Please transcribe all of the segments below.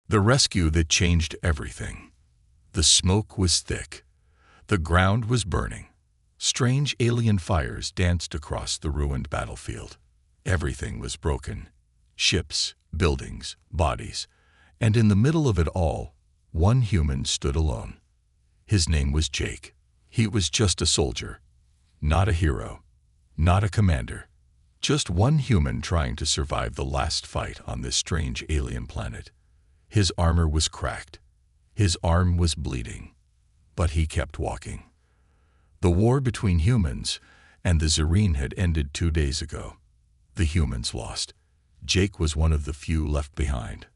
The rescue that changed everything. The smoke was thick. The ground was burning. Strange alien fires danced across the ruined battlefield. Everything was broken. Ships, buildings, bodies. And in the middle of it all, one human stood alone. His name was Jake. He was just a soldier. Not a hero. Not a commander. Just one human trying to survive the last fight on this strange alien planet. His armor was cracked. His arm was bleeding. But he kept walking. The war between humans and the Zerine had ended 2 days ago. The humans lost. Jake was one of the few left behind.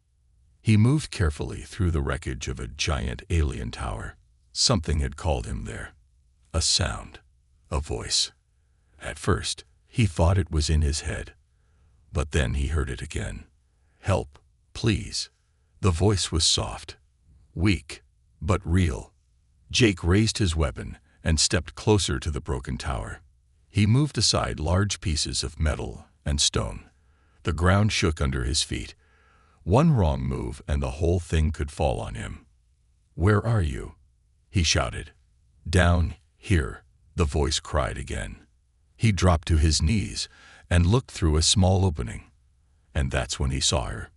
He moved carefully through the wreckage of a giant alien tower. Something had called him there. A sound. A voice. At first, he thought it was in his head. But then he heard it again. Help, please. The voice was soft. Weak, but real. Jake raised his weapon and stepped closer to the broken tower. He moved aside large pieces of metal and stone. The ground shook under his feet. One wrong move and the whole thing could fall on him. "Where are you?" he shouted. "Down here," the voice cried again. He dropped to his knees and looked through a small opening. And that's when he saw her.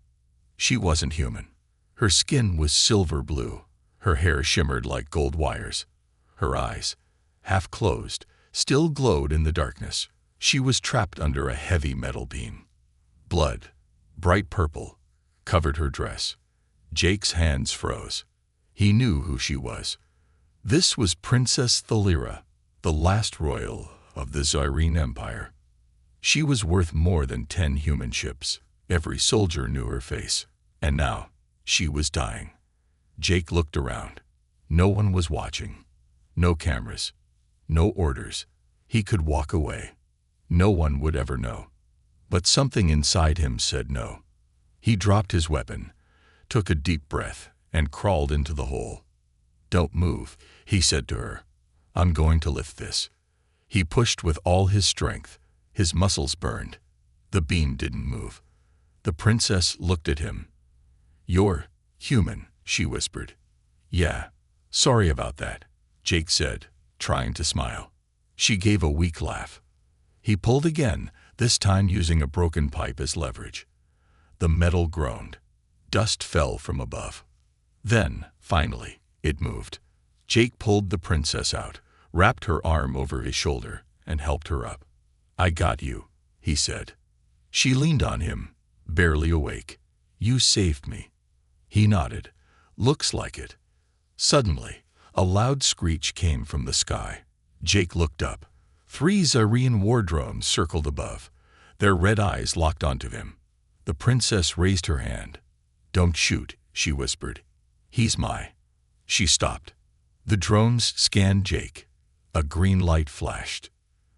She wasn't human. Her skin was silver blue. Her hair shimmered like gold wires. Her eyes, half closed, still glowed in the darkness. She was trapped under a heavy metal beam. Blood, bright purple, covered her dress. Jake's hands froze. He knew who she was. This was Princess Thalira, the last royal of the Zyrene Empire. She was worth more than 10 human ships. Every soldier knew her face. And now, she was dying. Jake looked around. No one was watching. No cameras. No orders. He could walk away. No one would ever know. But something inside him said no. He dropped his weapon, took a deep breath, and crawled into the hole. "Don't move," he said to her. "I'm going to lift this." He pushed with all his strength. His muscles burned. The beam didn't move. The princess looked at him. "You're human," she whispered. "Yeah, sorry about that," Jake said, trying to smile. She gave a weak laugh. He pulled again, this time using a broken pipe as leverage. The metal groaned. Dust fell from above. Then, finally, it moved. Jake pulled the princess out, wrapped her arm over his shoulder, and helped her up. "I got you," he said. She leaned on him, barely awake. "You saved me." He nodded. "Looks like it." Suddenly, a loud screech came from the sky. Jake looked up. 3 Zyrene war drones circled above. Their red eyes locked onto him. The princess raised her hand. "Don't shoot," she whispered. "He's my..." She stopped. The drones scanned Jake. A green light flashed.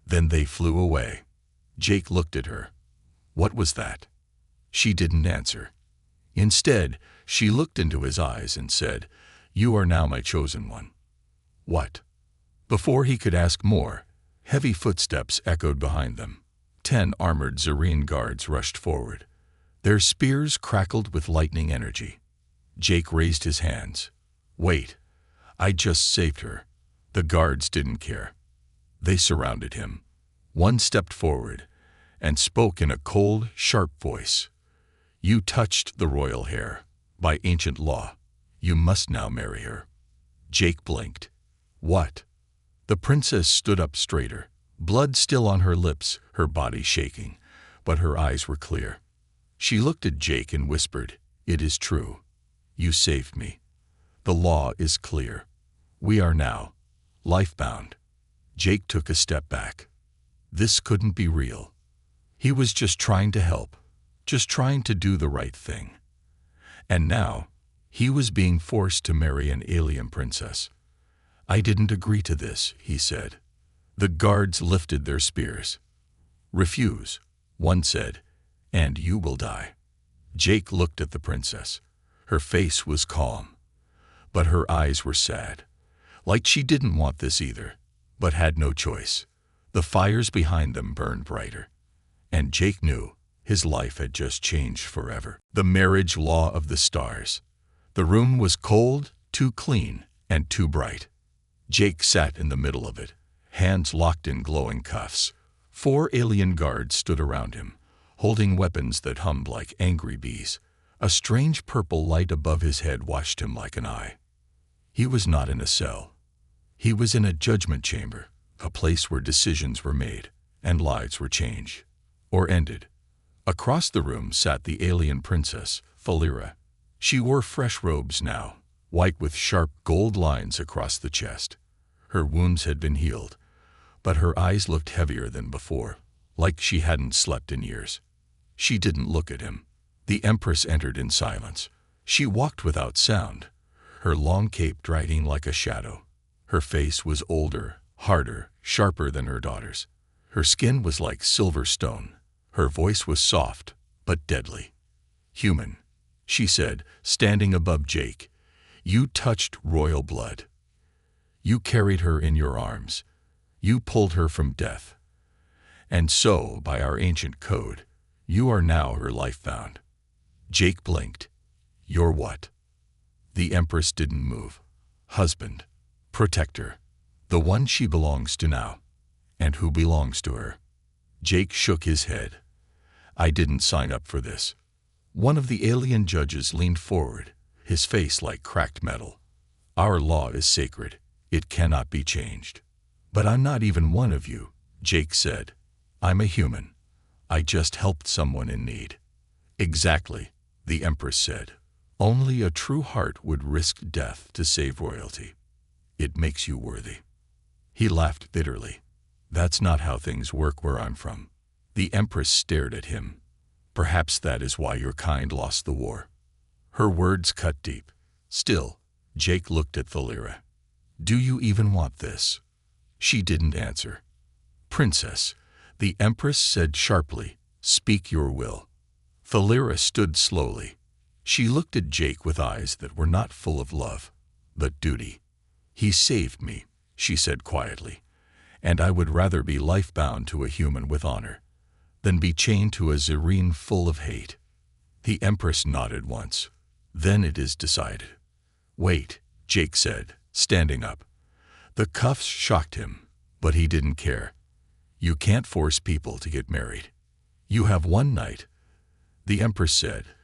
Then they flew away. Jake looked at her. What was that? She didn't answer. Instead, she looked into his eyes and said, "You are now my chosen one." "What?" Before he could ask more, heavy footsteps echoed behind them. 10 armored Zyrene guards rushed forward. Their spears crackled with lightning energy. Jake raised his hands. "Wait, I just saved her." The guards didn't care. They surrounded him. One stepped forward and spoke in a cold, sharp voice. "You touched the royal hair. By ancient law, you must now marry her." Jake blinked. "What?" The princess stood up straighter, blood still on her lips, her body shaking, but her eyes were clear. She looked at Jake and whispered, "It is true. You saved me. The law is clear. We are now life-bound." Jake took a step back. This couldn't be real. He was just trying to help, just trying to do the right thing. And now, he was being forced to marry an alien princess. "I didn't agree to this," he said. The guards lifted their spears. "Refuse," one said, "and you will die." Jake looked at the princess. Her face was calm, but her eyes were sad, like she didn't want this either, but had no choice. The fires behind them burned brighter, and Jake knew his life had just changed forever. The marriage law of the stars. The room was cold, too clean, and too bright. Jake sat in the middle of it, hands locked in glowing cuffs. 4 alien guards stood around him, holding weapons that hummed like angry bees. A strange purple light above his head watched him like an eye. He was not in a cell. He was in a judgment chamber, a place where decisions were made and lives were changed or ended. Across the room sat the alien princess, Thalira. She wore fresh robes now, white with sharp gold lines across the chest. Her wounds had been healed, but her eyes looked heavier than before, like she hadn't slept in years. She didn't look at him. The Empress entered in silence. She walked without sound, her long cape dragging like a shadow. Her face was older, harder, sharper than her daughter's. Her skin was like silver stone. Her voice was soft, but deadly. "Human," she said, standing above Jake. "You touched royal blood. You carried her in your arms. You pulled her from death. And so, by our ancient code, you are now her life-bound." Jake blinked. "You're what?" The Empress didn't move. "Husband. Protector. The one she belongs to now. And who belongs to her?" Jake shook his head. "I didn't sign up for this." One of the alien judges leaned forward, his face like cracked metal. "Our law is sacred. It cannot be changed." "But I'm not even one of you," Jake said. "I'm a human. I just helped someone in need." "Exactly," the Empress said. "Only a true heart would risk death to save royalty. It makes you worthy." He laughed bitterly. "That's not how things work where I'm from." The Empress stared at him. "Perhaps that is why your kind lost the war." Her words cut deep. Still, Jake looked at Thalira. "Do you even want this?" She didn't answer. "Princess," the Empress said sharply, "speak your will." Thalira stood slowly. She looked at Jake with eyes that were not full of love, but duty. "He saved me," she said quietly, "and I would rather be life-bound to a human with honor than be chained to a Zerine full of hate." The Empress nodded once. "Then it is decided." "Wait," Jake said, standing up. The cuffs shocked him, but he didn't care. "You can't force people to get married. You have one night," the Empress said,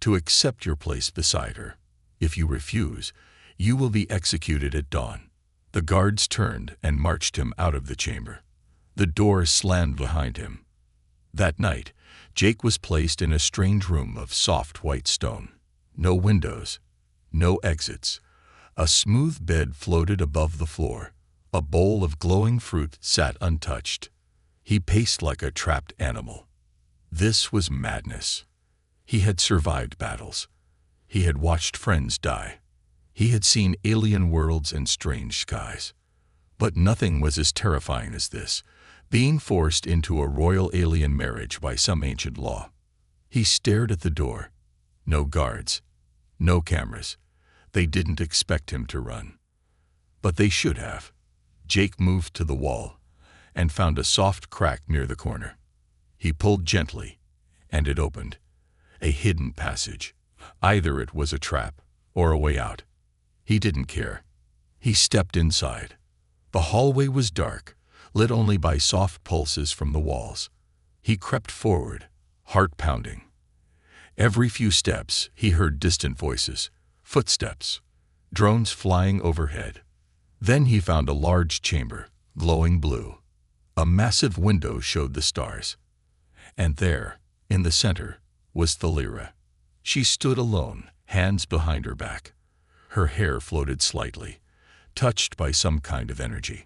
"to accept your place beside her. If you refuse, you will be executed at dawn." The guards turned and marched him out of the chamber. The door slammed behind him. That night, Jake was placed in a strange room of soft white stone. No windows, no exits. A smooth bed floated above the floor. A bowl of glowing fruit sat untouched. He paced like a trapped animal. This was madness. He had survived battles. He had watched friends die. He had seen alien worlds and strange skies. But nothing was as terrifying as this, being forced into a royal alien marriage by some ancient law. He stared at the door. No guards. No cameras. They didn't expect him to run. But they should have. Jake moved to the wall and found a soft crack near the corner. He pulled gently, and it opened. A hidden passage. Either it was a trap or a way out. He didn't care. He stepped inside. The hallway was dark, lit only by soft pulses from the walls. He crept forward, heart pounding. Every few steps, he heard distant voices, footsteps, drones flying overhead. Then he found a large chamber, glowing blue. A massive window showed the stars. And there, in the center, was Thalira. She stood alone, hands behind her back. Her hair floated slightly, touched by some kind of energy.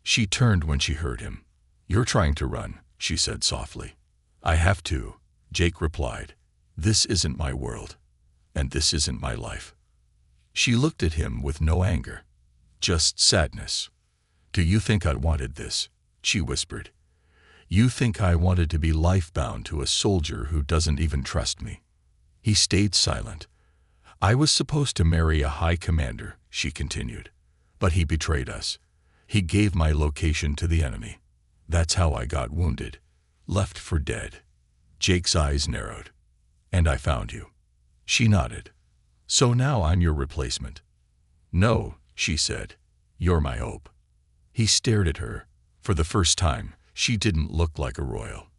She turned when she heard him. "You're trying to run," she said softly. "I have to," Jake replied. "This isn't my world, and this isn't my life." She looked at him with no anger, just sadness. "Do you think I wanted this?" she whispered. "You think I wanted to be life-bound to a soldier who doesn't even trust me?" He stayed silent. "I was supposed to marry a high commander," she continued, "but he betrayed us. He gave my location to the enemy. That's how I got wounded, left for dead." Jake's eyes narrowed. "And I found you." She nodded. "So now I'm your replacement." "No," she said. "You're my hope." He stared at her. For the first time, she didn't look like a royal.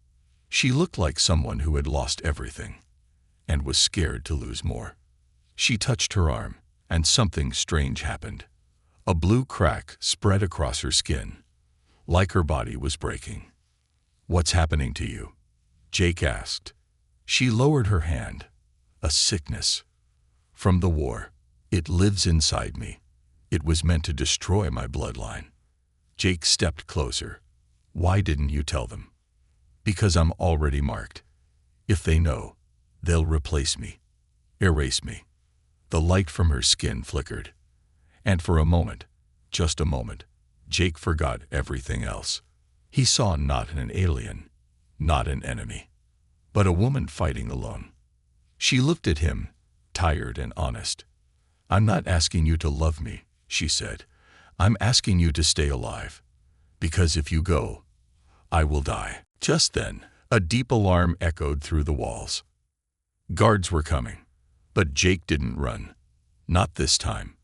She looked like someone who had lost everything and was scared to lose more. She touched her arm, and something strange happened. A blue crack spread across her skin, like her body was breaking. "What's happening to you?" Jake asked. She lowered her hand. "A sickness. From the war. It lives inside me. It was meant to destroy my bloodline." Jake stepped closer. "Why didn't you tell them?" "Because I'm already marked. If they know, they'll replace me, erase me." The light from her skin flickered. And for a moment, just a moment, Jake forgot everything else. He saw not an alien, not an enemy, but a woman fighting alone. She looked at him, tired and honest. "I'm not asking you to love me," she said. "I'm asking you to stay alive. Because if you go, I will die." Just then, a deep alarm echoed through the walls. Guards were coming, but Jake didn't run. Not this time.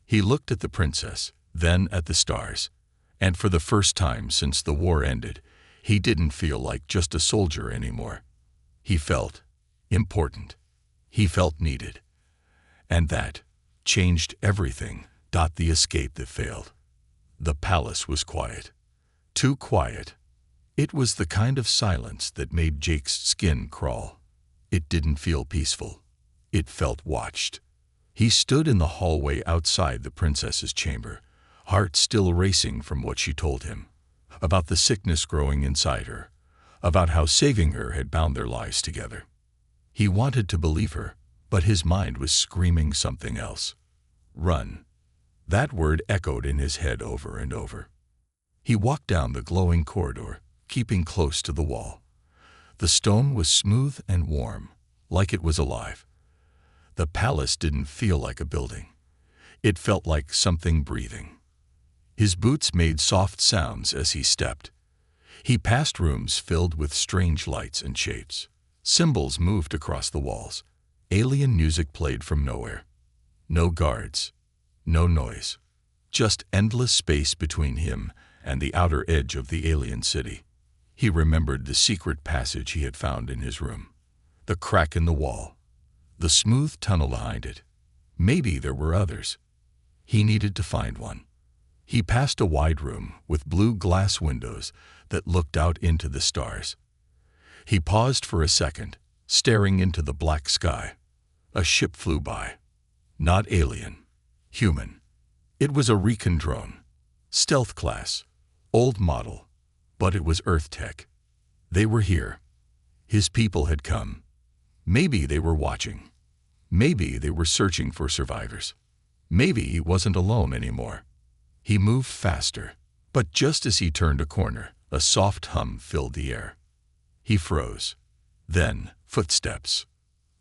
He looked at the princess, then at the stars, and for the first time since the war ended, he didn't feel like just a soldier anymore. He felt important. He felt needed. And that changed everything. The escape that failed. The palace was quiet. Too quiet. It was the kind of silence that made Jake's skin crawl. It didn't feel peaceful. It felt watched. He stood in the hallway outside the princess's chamber, heart still racing from what she told him, about the sickness growing inside her, about how saving her had bound their lives together. He wanted to believe her, but his mind was screaming something else. Run. That word echoed in his head over and over. He walked down the glowing corridor, keeping close to the wall. The stone was smooth and warm, like it was alive. The palace didn't feel like a building. It felt like something breathing. His boots made soft sounds as he stepped. He passed rooms filled with strange lights and shapes. Symbols moved across the walls. Alien music played from nowhere. No guards. No noise. Just endless space between him and the outer edge of the alien city. He remembered the secret passage he had found in his room. The crack in the wall. The smooth tunnel behind it. Maybe there were others. He needed to find one. He passed a wide room with blue glass windows that looked out into the stars. He paused for a second, staring into the black sky. A ship flew by. Not alien. Human. It was a recon drone. Stealth class. Old model. But it was Earth tech. They were here. His people had come. Maybe they were watching. Maybe they were searching for survivors. Maybe he wasn't alone anymore. He moved faster, but just as he turned a corner, a soft hum filled the air. He froze. Then, footsteps.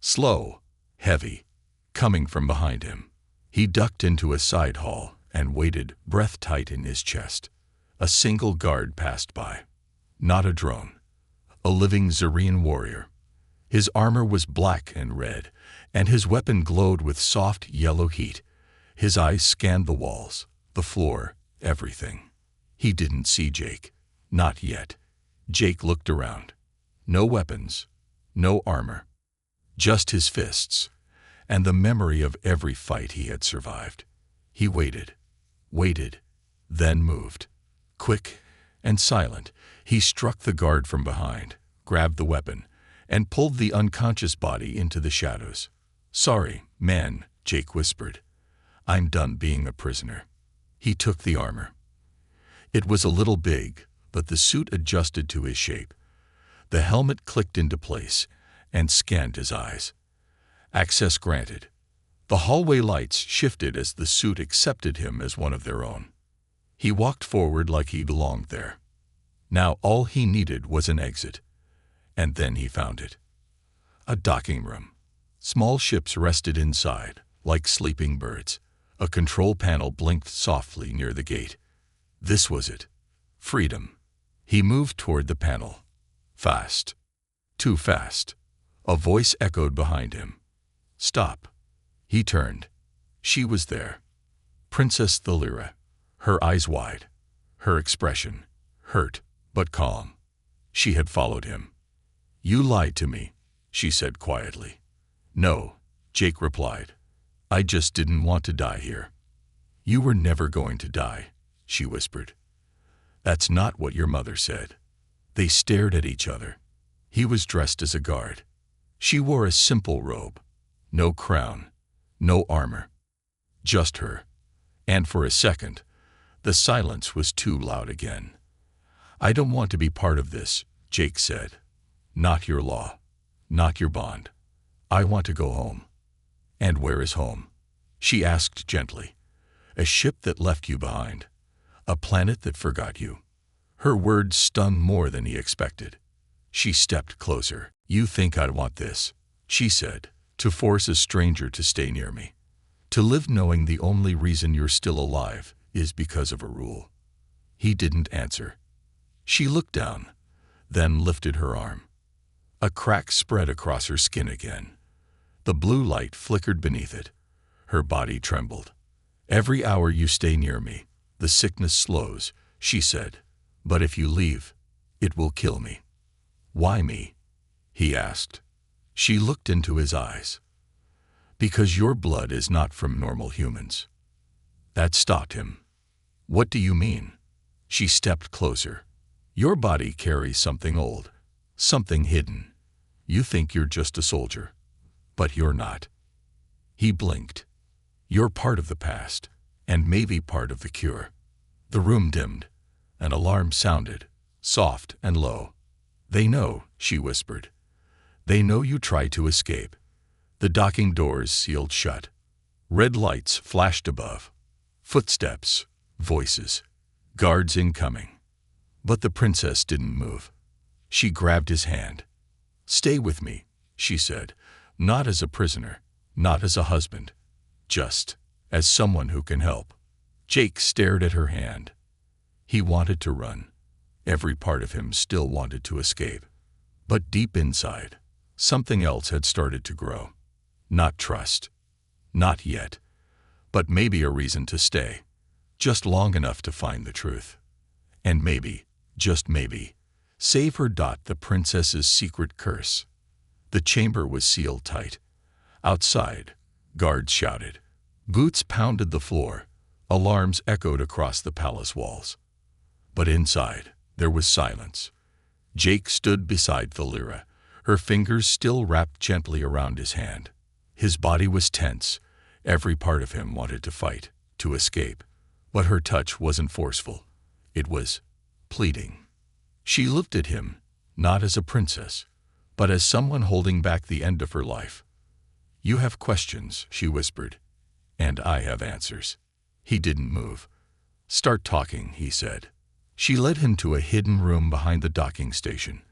Slow, heavy, coming from behind him. He ducked into a side hall and waited, breath tight in his chest. A single guard passed by. Not a drone. A living Zarian warrior. His armor was black and red, and his weapon glowed with soft yellow heat. His eyes scanned the walls, the floor, everything. He didn't see Jake. Not yet. Jake looked around. No weapons, no armor. Just his fists, and the memory of every fight he had survived. He waited, then moved. Quick and silent, he struck the guard from behind, grabbed the weapon, and pulled the unconscious body into the shadows. "Sorry, man," Jake whispered. "I'm done being a prisoner." He took the armor. It was a little big, but the suit adjusted to his shape. The helmet clicked into place and scanned his eyes. Access granted. The hallway lights shifted as the suit accepted him as one of their own. He walked forward like he belonged there. Now all he needed was an exit. And then he found it. A docking room. Small ships rested inside, like sleeping birds. A control panel blinked softly near the gate. This was it. Freedom. He moved toward the panel. Fast. Too fast. A voice echoed behind him. "Stop. He turned. She was there. Princess Thalira, her eyes wide, her expression hurt but calm. She had followed him. "You lied to me," she said quietly. "No," Jake replied. "I just didn't want to die here." "You were never going to die," she whispered. "That's not what your mother said." They stared at each other. He was dressed as a guard. She wore a simple robe. No crown, no armor. Just her. And for a second, the silence was too loud again. "I don't want to be part of this," Jake said. "Not your law. Not your bond. I want to go home." "And where is home?" she asked gently. "A ship that left you behind. A planet that forgot you." Her words stung more than he expected. She stepped closer. "You think I'd want this," she said, "to force a stranger to stay near me. To live knowing the only reason you're still alive is because of a rule." He didn't answer. She looked down, then lifted her arm. A crack spread across her skin again. The blue light flickered beneath it. Her body trembled. "Every hour you stay near me, the sickness slows," she said. "But if you leave, it will kill me." "Why me?" he asked. She looked into his eyes. "Because your blood is not from normal humans." That stopped him. "What do you mean?" She stepped closer. "Your body carries something old, something hidden. You think you're just a soldier, but you're not." He blinked. "You're part of the past, and maybe part of the cure." The room dimmed. An alarm sounded, soft and low. "They know," she whispered. "They know you tried to escape." The docking doors sealed shut. Red lights flashed above. Footsteps, voices, guards incoming. But the princess didn't move. She grabbed his hand. "Stay with me," she said, "not as a prisoner, not as a husband, just as someone who can help." Jake stared at her hand. He wanted to run. Every part of him still wanted to escape. But deep inside, something else had started to grow. Not trust. Not yet. But maybe a reason to stay. Just long enough to find the truth. And maybe, just maybe, save her. The princess's secret curse. The chamber was sealed tight. Outside, guards shouted. Boots pounded the floor. Alarms echoed across the palace walls. But inside, there was silence. Jake stood beside Thalira, her fingers still wrapped gently around his hand. His body was tense. Every part of him wanted to fight, to escape. But her touch wasn't forceful. It was pleading. She looked at him, not as a princess, but as someone holding back the end of her life. "You have questions," she whispered, "and I have answers." He didn't move. "Start talking," he said. She led him to a hidden room behind the docking station.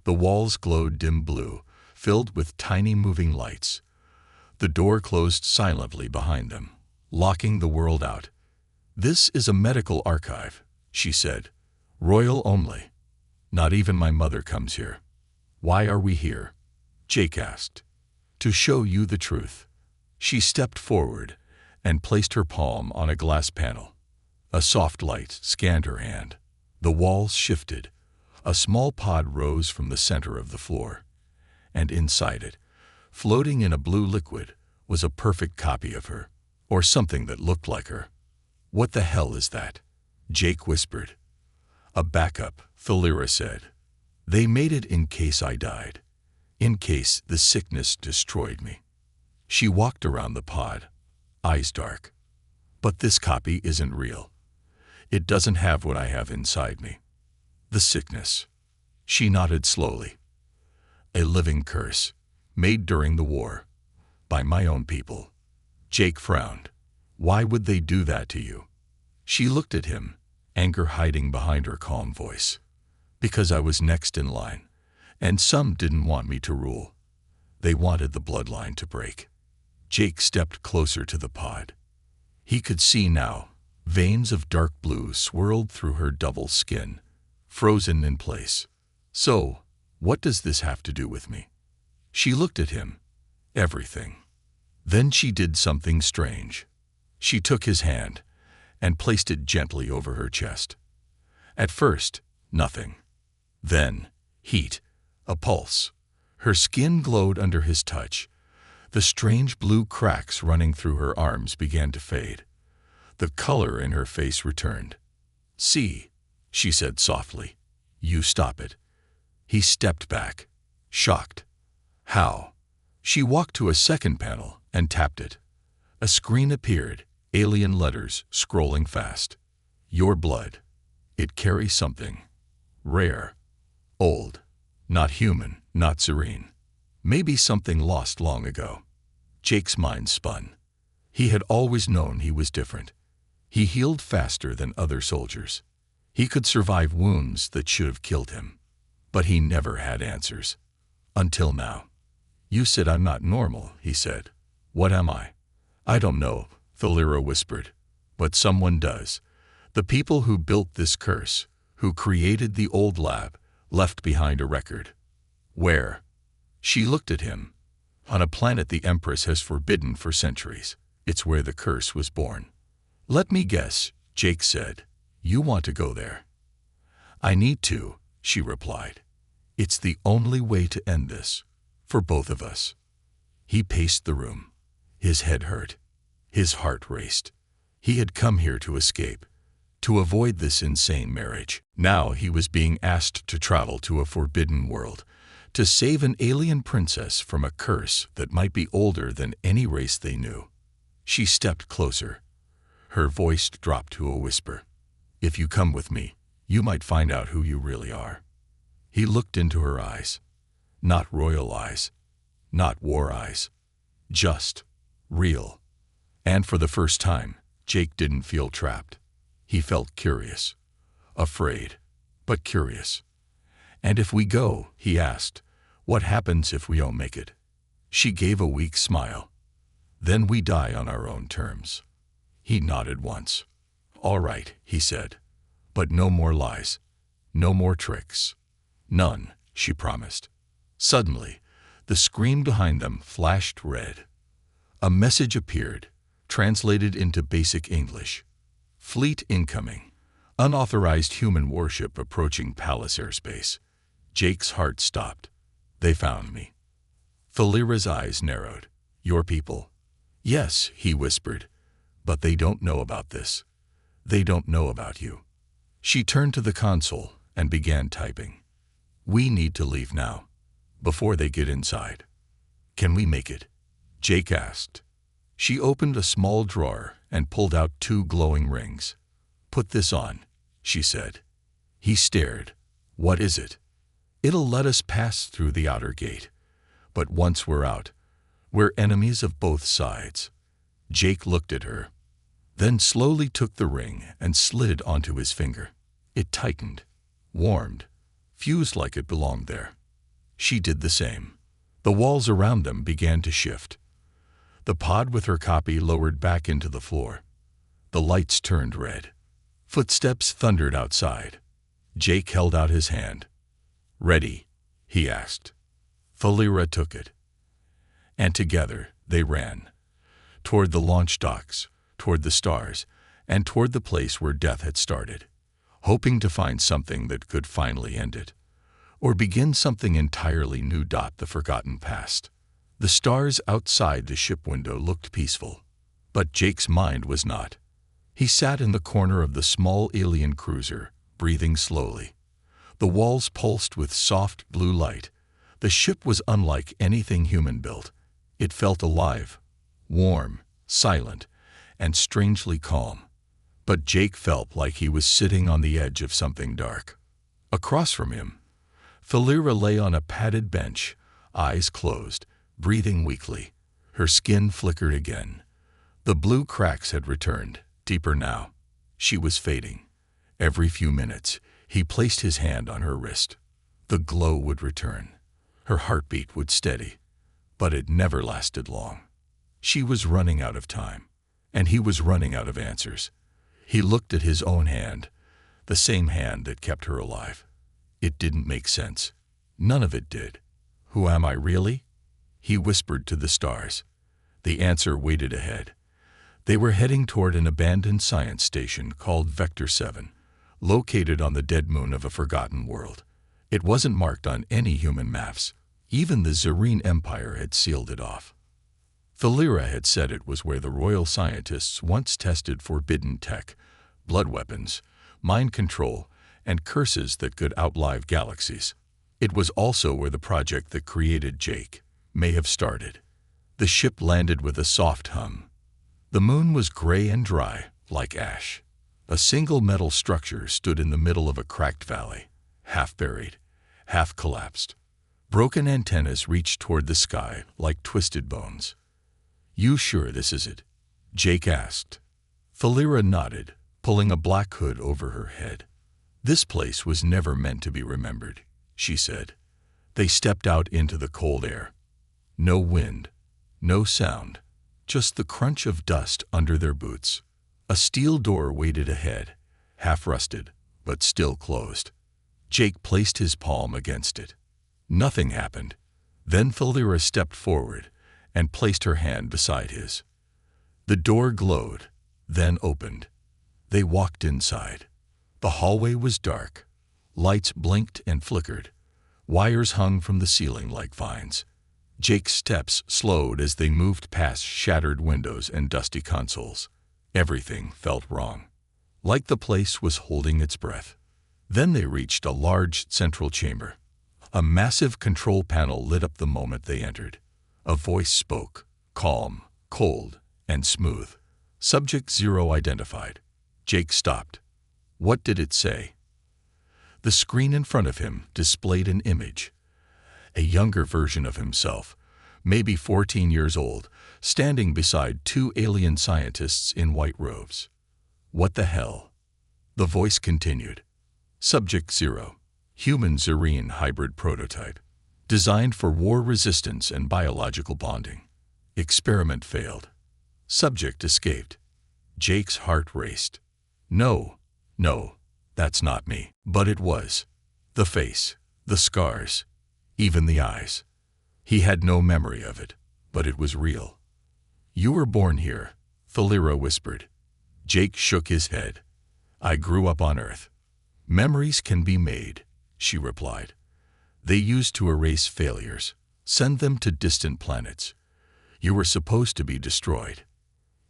The walls glowed dim blue, filled with tiny moving lights. The door closed silently behind them, locking the world out. "This is a medical archive," she said. "Royal only. Not even my mother comes here." "Why are we here?" Jake asked. "To show you the truth." She stepped forward and placed her palm on a glass panel. A soft light scanned her hand. The walls shifted. A small pod rose from the center of the floor. And inside it, floating in a blue liquid, was a perfect copy of her, or something that looked like her. "What the hell is that?" Jake whispered. "A backup," Thalira said. "They made it in case I died, in case the sickness destroyed me." She walked around the pod, eyes dark. "But this copy isn't real. It doesn't have what I have inside me. The sickness." She nodded slowly. "A living curse, made during the war, by my own people." Jake frowned. "Why would they do that to you?" She looked at him, anger hiding behind her calm voice. "Because I was next in line, and some didn't want me to rule. They wanted the bloodline to break." Jake stepped closer to the pod. He could see now. Veins of dark blue swirled through her double skin, frozen in place. "So, what does this have to do with me?" She looked at him. "Everything. Then she did something strange. She took his hand and placed it gently over her chest. At first, nothing. Then, heat, a pulse. Her skin glowed under his touch. The strange blue cracks running through her arms began to fade. The color in her face returned. "See," she said softly. "You stop it." He stepped back, shocked. "How?" She walked to a second panel and tapped it. A screen appeared, alien letters scrolling fast. "Your blood. It carries something. Rare. Old. Not human, not serene. Maybe something lost long ago." Jake's mind spun. He had always known he was different. He healed faster than other soldiers. He could survive wounds that should have killed him. But he never had answers. Until now. "You said I'm not normal," he said. "What am I?" "I don't know," Thalira whispered. "But someone does. The people who built this curse, who created the old lab, left behind a record." "Where?" She looked at him. "On a planet the Empress has forbidden for centuries. It's where the curse was born." "Let me guess," Jake said. "You want to go there." "I need to," she replied. "It's the only way to end this, for both of us." He paced the room. His head hurt. His heart raced. He had come here to escape, to avoid this insane marriage. Now he was being asked to travel to a forbidden world, to save an alien princess from a curse that might be older than any race they knew. She stepped closer. Her voice dropped to a whisper. "If you come with me, you might find out who you really are." He looked into her eyes. Not royal eyes, not war eyes, just real. And for the first time, Jake didn't feel trapped. He felt curious, afraid, but curious. "And if we go," he asked, "what happens if we don't make it?" She gave a weak smile. "Then we die on our own terms." He nodded once. "All right," he said. "But no more lies. No more tricks." "None," she promised. Suddenly, the screen behind them flashed red. A message appeared, translated into basic English. "Fleet incoming. Unauthorized human warship approaching palace airspace." Jake's heart stopped. "They found me." Thalira's eyes narrowed. "Your people?" "Yes," he whispered. "But they don't know about this. They don't know about you." She turned to the console and began typing. "We need to leave now, before they get inside." "Can we make it?" Jake asked. She opened a small drawer and pulled out 2 glowing rings. "Put this on," she said. He stared. "What is it?" "It'll let us pass through the outer gate. But once we're out, we're enemies of both sides." Jake looked at her, then slowly took the ring and slid it onto his finger. It tightened, warmed, fused like it belonged there. She did the same. The walls around them began to shift. The pod with her copy lowered back into the floor. The lights turned red. Footsteps thundered outside. Jake held out his hand. "Ready?" he asked. Thalira took it. And together they ran. Toward the launch docks, toward the stars, and toward the place where death had started, hoping to find something that could finally end it, or begin something entirely new. The forgotten past. The stars outside the ship window looked peaceful, but Jake's mind was not. He sat in the corner of the small alien cruiser, breathing slowly. The walls pulsed with soft blue light. The ship was unlike anything human built. It felt alive, warm, silent, and strangely calm. But Jake felt like he was sitting on the edge of something dark. Across from him, Thalira lay on a padded bench, eyes closed, breathing weakly. Her skin flickered again. The blue cracks had returned, deeper now. She was fading. Every few minutes, he placed his hand on her wrist. The glow would return. Her heartbeat would steady. But it never lasted long. She was running out of time, and he was running out of answers. He looked at his own hand, the same hand that kept her alive. It didn't make sense. None of it did. "Who am I really?" he whispered to the stars. The answer waited ahead. They were heading toward an abandoned science station called Vector 7, located on the dead moon of a forgotten world. It wasn't marked on any human maps. Even the Zerine Empire had sealed it off. Thalira had said it was where the royal scientists once tested forbidden tech, blood weapons, mind control, and curses that could outlive galaxies. It was also where the project that created Jake may have started. The ship landed with a soft hum. The moon was gray and dry, like ash. A single metal structure stood in the middle of a cracked valley, half buried, half collapsed. Broken antennas reached toward the sky like twisted bones. "You sure this is it?" Jake asked. Thalira nodded, pulling a black hood over her head. "This place was never meant to be remembered," she said. They stepped out into the cold air. No wind, no sound, just the crunch of dust under their boots. A steel door waited ahead, half rusted, but still closed. Jake placed his palm against it. Nothing happened. Then Thalira stepped forward and placed her hand beside his. The door glowed, then opened. They walked inside. The hallway was dark. Lights blinked and flickered. Wires hung from the ceiling like vines. Jake's steps slowed as they moved past shattered windows and dusty consoles. Everything felt wrong, like the place was holding its breath. Then they reached a large central chamber. A massive control panel lit up the moment they entered. A voice spoke, calm, cold, and smooth. "Subject 0 identified." Jake stopped. What did it say? The screen in front of him displayed an image. A younger version of himself, maybe 14 years old, standing beside two alien scientists in white robes. "What the hell?" The voice continued. "Subject 0, human Zerine hybrid prototype, designed for war resistance and biological bonding. Experiment failed. Subject escaped." Jake's heart raced. No, that's not me. But it was. The face, the scars, even the eyes. He had no memory of it, but it was real. "You were born here," Thalira whispered. Jake shook his head. "I grew up on Earth." "Memories can be made," she replied. "They used to erase failures, send them to distant planets. You were supposed to be destroyed."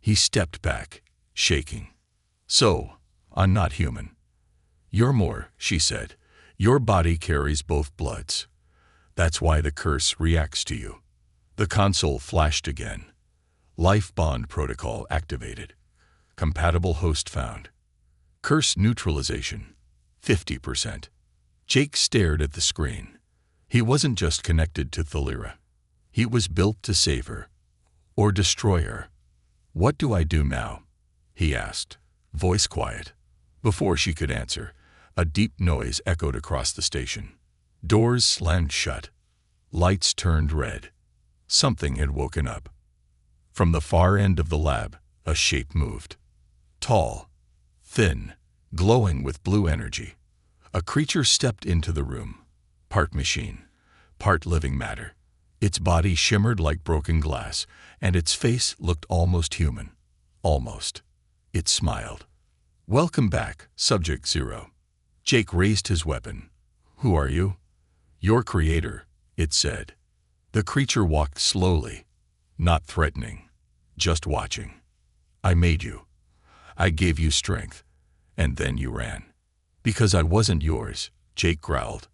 He stepped back, shaking. "So, I'm not human." "You're more," she said. "Your body carries both bloods. That's why the curse reacts to you." The console flashed again. Life bond protocol activated. Compatible host found. Curse neutralization, 50%. Jake stared at the screen. He wasn't just connected to Thalira. He was built to save her, or destroy her. "What do I do now?" he asked, voice quiet. Before she could answer, a deep noise echoed across the station. Doors slammed shut. Lights turned red. Something had woken up. From the far end of the lab, a shape moved. Tall, thin, glowing with blue energy. A creature stepped into the room, part machine, part living matter. Its body shimmered like broken glass, and its face looked almost human. Almost. It smiled. "Welcome back, Subject 0. Jake raised his weapon. "Who are you?" "Your creator," it said. The creature walked slowly, not threatening, just watching. "I made you. I gave you strength, and then you ran." "Because I wasn't yours," Jake growled.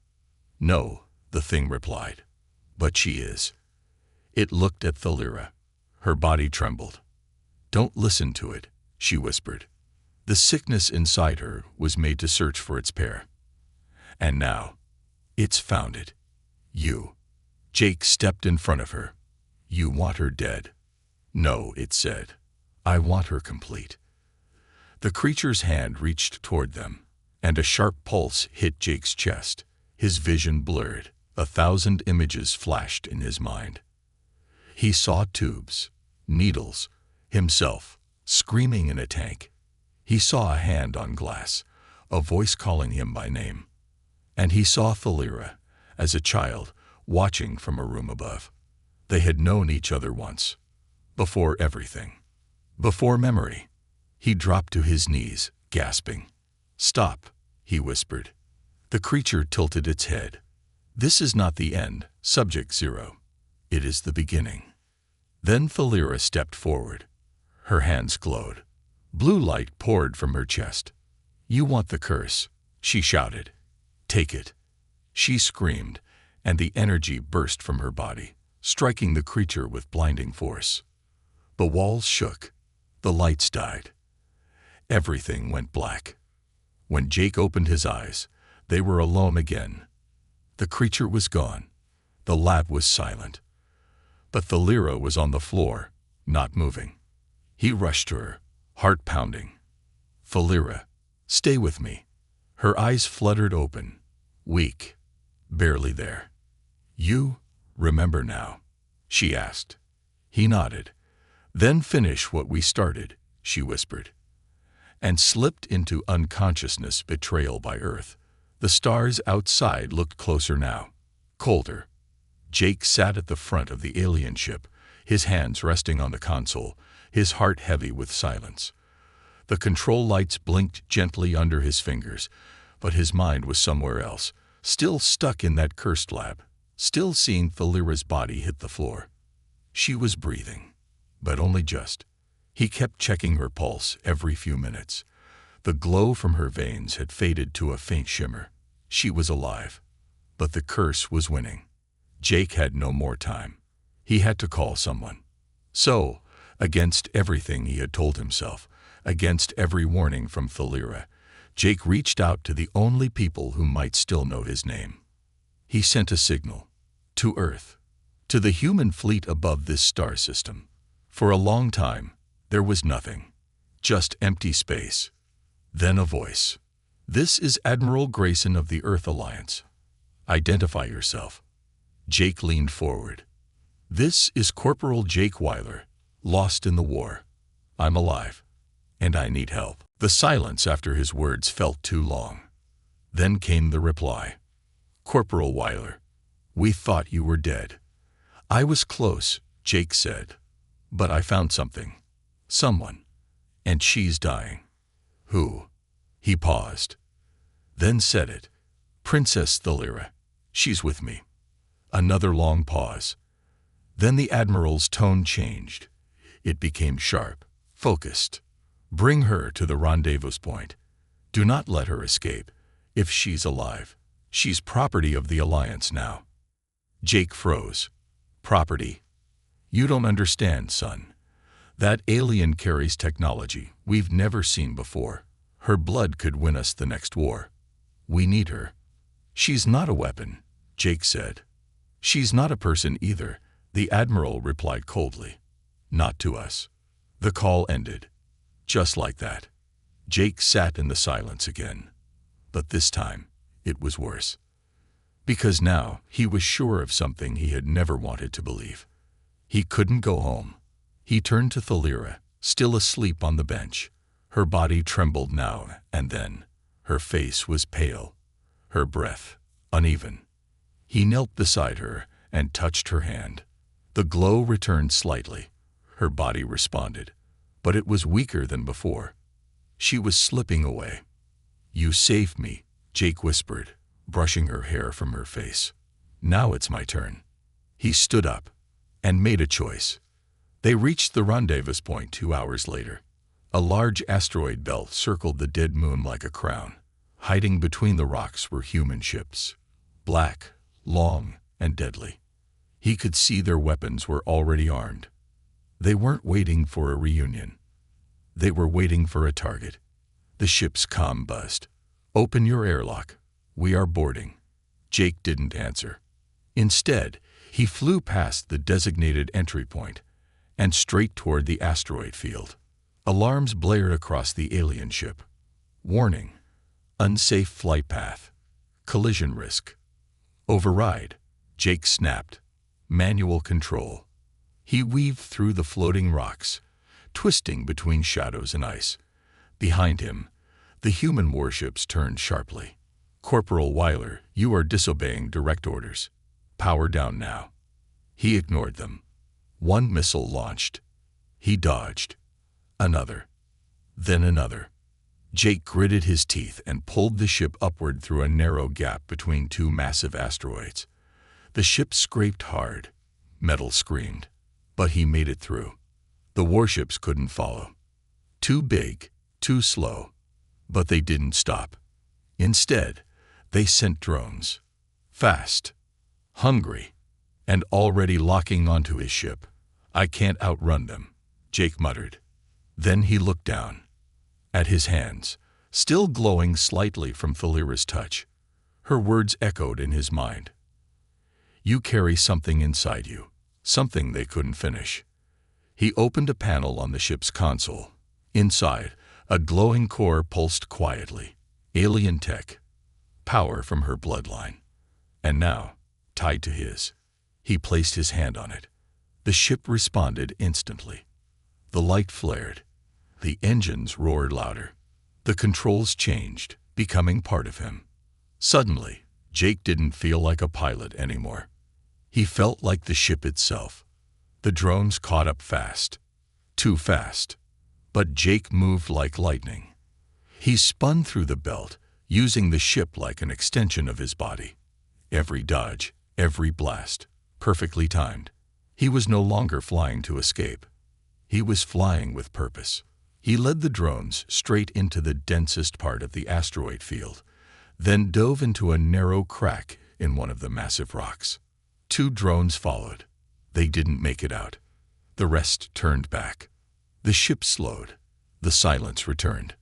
"No," the thing replied. "But she is." It looked at Thalira. Her body trembled. "Don't listen to it," she whispered. The sickness inside her was made to search for its pair. And now, it's found it. You. Jake stepped in front of her. "You want her dead?" "No," it said. "I want her complete." The creature's hand reached toward them, and a sharp pulse hit Jake's chest. His vision blurred. 1,000 images flashed in his mind. He saw tubes, needles, himself, screaming in a tank. He saw a hand on glass, a voice calling him by name. And he saw Thalira, as a child, watching from a room above. They had known each other once. before everything, before memory. He dropped to his knees, gasping. "Stop," he whispered. The creature tilted its head. "This is not the end, Subject Zero. It is the beginning." Then Thalira stepped forward. Her hands glowed. Blue light poured from her chest. "You want the curse," she shouted. "Take it." She screamed, and the energy burst from her body, striking the creature with blinding force. The walls shook. The lights died. Everything went black. When Jake opened his eyes, they were alone again. The creature was gone. The lab was silent. But Thalira was on the floor, not moving. He rushed to her, heart pounding. "Thalira, stay with me." Her eyes fluttered open, weak, barely there. "You remember now?" she asked. He nodded. "Then finish what we started," she whispered, and slipped into unconsciousness. Betrayal by Earth. The stars outside looked closer now, colder. Jake sat at the front of the alien ship, his hands resting on the console, his heart heavy with silence. The control lights blinked gently under his fingers, but his mind was somewhere else, still stuck in that cursed lab, still seeing Thalira's body hit the floor. She was breathing, but only just. He kept checking her pulse every few minutes. The glow from her veins had faded to a faint shimmer. She was alive, but the curse was winning. Jake had no more time. He had to call someone. So, against everything he had told himself, against every warning from Thalira, Jake reached out to the only people who might still know his name. He sent a signal. To Earth. To the human fleet above this star system. For a long time, there was nothing. Just empty space. Then a voice. "This is Admiral Grayson of the Earth Alliance. Identify yourself." Jake leaned forward. "This is Corporal Jake Weiler, lost in the war. I'm alive, and I need help." The silence after his words felt too long. Then came the reply. "Corporal Weiler, we thought you were dead." "I was close," Jake said. "But I found something. Someone. And she's dying." "Who?" He paused. Then said it. "Princess Thalira. She's with me." Another long pause. Then the Admiral's tone changed. It became sharp, focused. "Bring her to the rendezvous point. Do not let her escape. If she's alive, she's property of the Alliance now." Jake froze. "Property? You don't understand, son. That alien carries technology we've never seen before. Her blood could win us the next war. We need her." "She's not a weapon," Jake said. "She's not a person either," the Admiral replied coldly. "Not to us." The call ended. Just like that. Jake sat in the silence again. But this time, it was worse. Because now, he was sure of something he had never wanted to believe. He couldn't go home. He turned to Thalira, still asleep on the bench. Her body trembled now and then. Her face was pale. Her breath, uneven. He knelt beside her and touched her hand. The glow returned slightly. Her body responded, but it was weaker than before. She was slipping away. "You saved me," Jake whispered, brushing her hair from her face. "Now it's my turn." He stood up and made a choice. They reached the rendezvous point 2 hours later. A large asteroid belt circled the dead moon like a crown. Hiding between the rocks were human ships. Black, long, and deadly. He could see their weapons were already armed. They weren't waiting for a reunion. They were waiting for a target. The ship's comm buzzed. "Open your airlock. We are boarding." Jake didn't answer. Instead, he flew past the designated entry point and straight toward the asteroid field. Alarms blared across the alien ship. Warning: unsafe flight path. Collision risk. Override. Jake snapped. Manual control. He weaved through the floating rocks, twisting between shadows and ice. Behind him, the human warships turned sharply. "Corporal Weiler, you are disobeying direct orders. Power down now." He ignored them. One missile launched. He dodged. Another. Then another. Jake gritted his teeth and pulled the ship upward through a narrow gap between two massive asteroids. The ship scraped hard. Metal screamed. But he made it through. The warships couldn't follow. Too big, too slow. But they didn't stop. Instead, they sent drones. Fast, hungry, and already locking onto his ship. "I can't outrun them," Jake muttered. Then he looked down. At his hands, still glowing slightly from Thalira's touch. Her words echoed in his mind. "You carry something inside you, something they couldn't finish." He opened a panel on the ship's console. Inside, a glowing core pulsed quietly. Alien tech. Power from her bloodline. And now, tied to his, he placed his hand on it. The ship responded instantly. The light flared. The engines roared louder. The controls changed, becoming part of him. Suddenly, Jake didn't feel like a pilot anymore. He felt like the ship itself. The drones caught up fast. Too fast. But Jake moved like lightning. He spun through the belt, using the ship like an extension of his body. Every dodge, every blast, perfectly timed. He was no longer flying to escape. He was flying with purpose. He led the drones straight into the densest part of the asteroid field, then dove into a narrow crack in one of the massive rocks. 2 drones followed. They didn't make it out. The rest turned back. The ship slowed. The silence returned.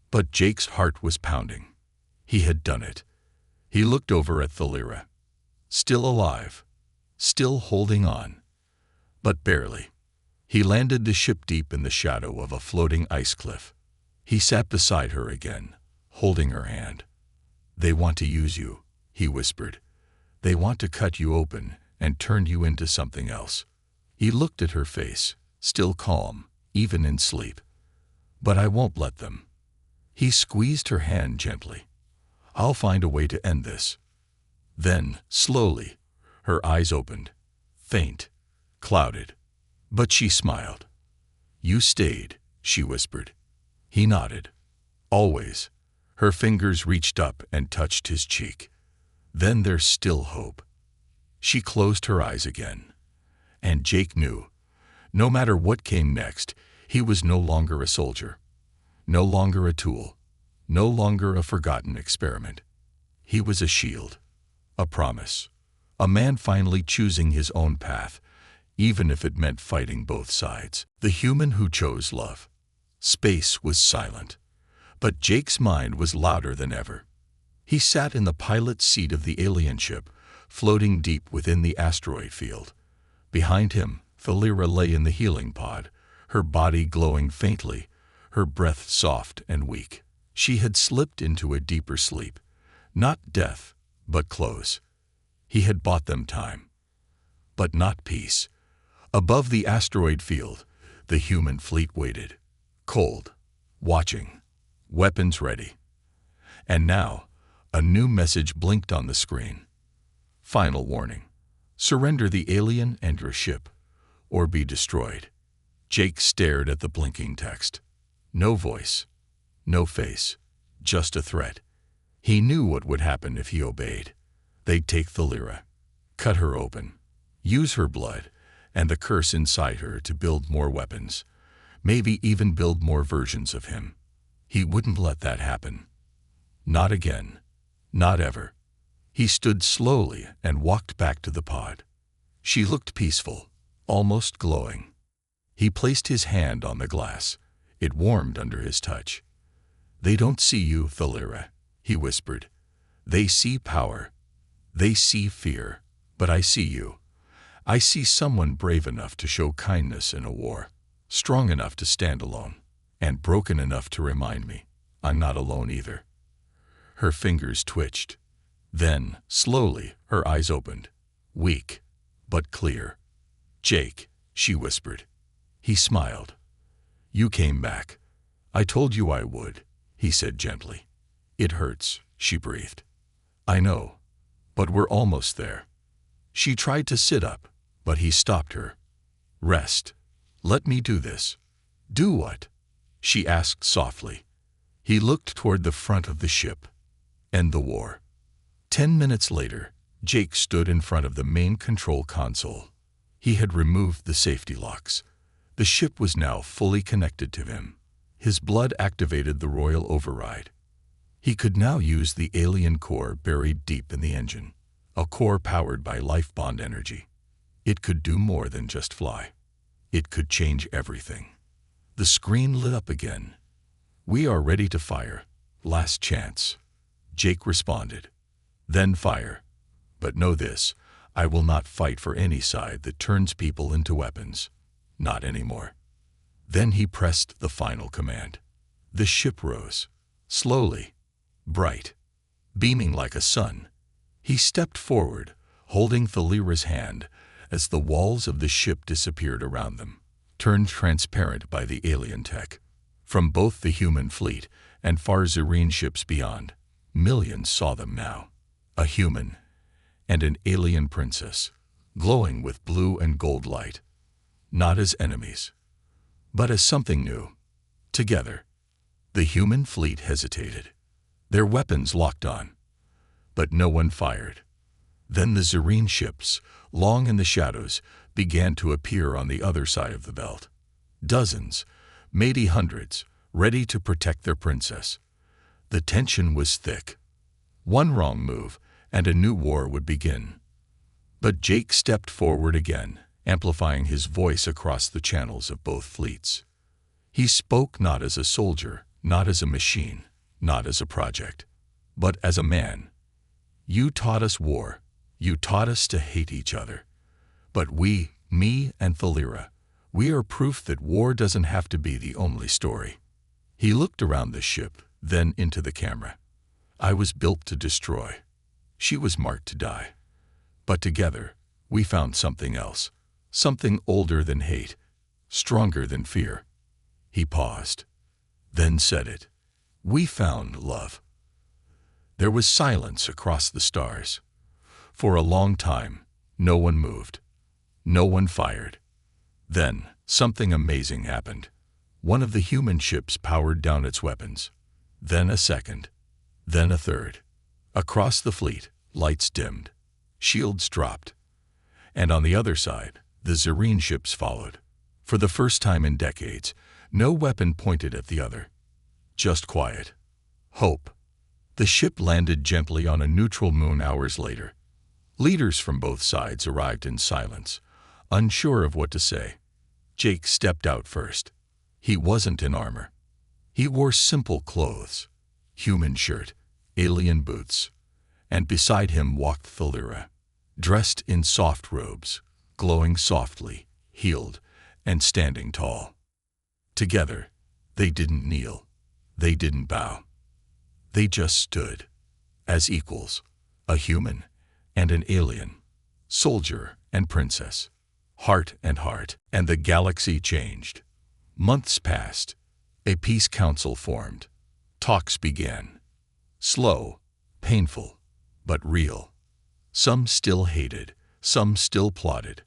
But Jake's heart was pounding. He had done it. He looked over at Thalira. Still alive. Still holding on. But barely. He landed the ship deep in the shadow of a floating ice cliff. He sat beside her again, holding her hand. "They want to use you," he whispered. "They want to cut you open and turn you into something else." He looked at her face, still calm, even in sleep. "But I won't let them." He squeezed her hand gently. "I'll find a way to end this." Then, slowly, her eyes opened. Faint, clouded. But she smiled. "You stayed," she whispered. He nodded. "Always." Her fingers reached up and touched his cheek. "Then there's still hope." She closed her eyes again. And Jake knew, no matter what came next, he was no longer a soldier. No longer a tool. No longer a forgotten experiment. He was a shield. A promise. A man finally choosing his own path, even if it meant fighting both sides. The human who chose love. Space was silent. But Jake's mind was louder than ever. He sat in the pilot's seat of the alien ship, floating deep within the asteroid field. Behind him, Thalira lay in the healing pod, her body glowing faintly, her breath soft and weak. She had slipped into a deeper sleep. Not death, but close. He had bought them time. But not peace. Above the asteroid field, the human fleet waited. Cold. Watching. Weapons ready. And now, a new message blinked on the screen. Final warning. Surrender the alien and your ship, or be destroyed. Jake stared at the blinking text. No voice. No face. Just a threat. He knew what would happen if he obeyed. They'd take Thalira, cut her open, use her blood and the curse inside her to build more weapons, maybe even build more versions of him. He wouldn't let that happen. Not again. Not ever. He stood slowly and walked back to the pod. She looked peaceful, almost glowing. He placed his hand on the glass. It warmed under his touch. "They don't see you, Thalira," he whispered. "They see power. They see fear. But I see you. I see someone brave enough to show kindness in a war, strong enough to stand alone, and broken enough to remind me I'm not alone either." Her fingers twitched. Then, slowly, her eyes opened. Weak, but clear. "Jake," she whispered. He smiled. "You came back. I told you I would," he said gently. "It hurts," she breathed. "I know, but we're almost there." She tried to sit up, but he stopped her. "Rest. "Let me do this." "Do what?" she asked softly. He looked toward the front of the ship. "End the war." 10 minutes later, Jake stood in front of the main control console. He had removed the safety locks. The ship was now fully connected to him. His blood activated the royal override. He could now use the alien core buried deep in the engine, a core powered by life bond energy. It could do more than just fly. It could change everything. The screen lit up again. "We are ready to fire. Last chance." Jake responded. "Then fire. But know this, I will not fight for any side that turns people into weapons. Not anymore." Then he pressed the final command. The ship rose. Slowly. Bright. Beaming like a sun. He stepped forward, holding Thalira's hand, as the walls of the ship disappeared around them, turned transparent by the alien tech. From both the human fleet and far Zerine ships beyond, millions saw them now. A human and an alien princess, glowing with blue and gold light. Not as enemies, but as something new. Together. The human fleet hesitated. Their weapons locked on. But no one fired. Then the Zerine ships, long in the shadows, began to appear on the other side of the belt. Dozens, maybe hundreds, ready to protect their princess. The tension was thick. One wrong move, and a new war would begin. But Jake stepped forward again, amplifying his voice across the channels of both fleets. He spoke not as a soldier, not as a machine, not as a project, but as a man. "You taught us war. You taught us to hate each other. But we, me and Thalira, we are proof that war doesn't have to be the only story." He looked around the ship, then into the camera. "I was built to destroy. She was marked to die. But together, we found something else. Something older than hate, stronger than fear." He paused, then said it. "We found love." There was silence across the stars. For a long time, no one moved. No one fired. Then, something amazing happened. One of the human ships powered down its weapons. Then a second. Then a third. Across the fleet, lights dimmed. Shields dropped. And on the other side, the Zerine ships followed. For the first time in decades, no weapon pointed at the other. Just quiet. Hope. The ship landed gently on a neutral moon hours later. Leaders from both sides arrived in silence, unsure of what to say. Jake stepped out first. He wasn't in armor. He wore simple clothes. Human shirt, alien boots. And beside him walked Thalira, dressed in soft robes, glowing softly, healed, and standing tall. Together, they didn't kneel. They didn't bow. They just stood, as equals, a human and an alien, soldier and princess, heart and heart. And the galaxy changed. Months passed. A peace council formed. Talks began. Slow, painful, but real. Some still hated, some still plotted,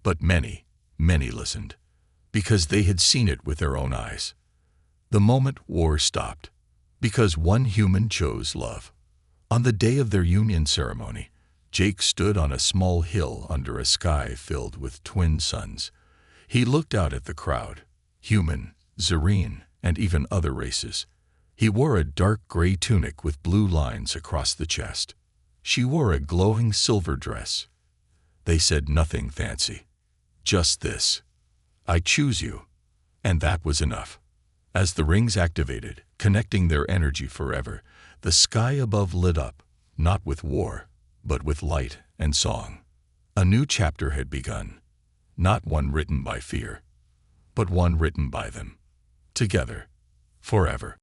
but many, many listened, because they had seen it with their own eyes. The moment war stopped, because one human chose love. On the day of their union ceremony, Jake stood on a small hill under a sky filled with twin suns. He looked out at the crowd, human, Zerine, and even other races. He wore a dark gray tunic with blue lines across the chest. She wore a glowing silver dress. They said nothing fancy. Just this. "I choose you." And that was enough. As the rings activated, connecting their energy forever, the sky above lit up, not with war, but with light and song. A new chapter had begun, not one written by fear, but one written by them. Together, forever.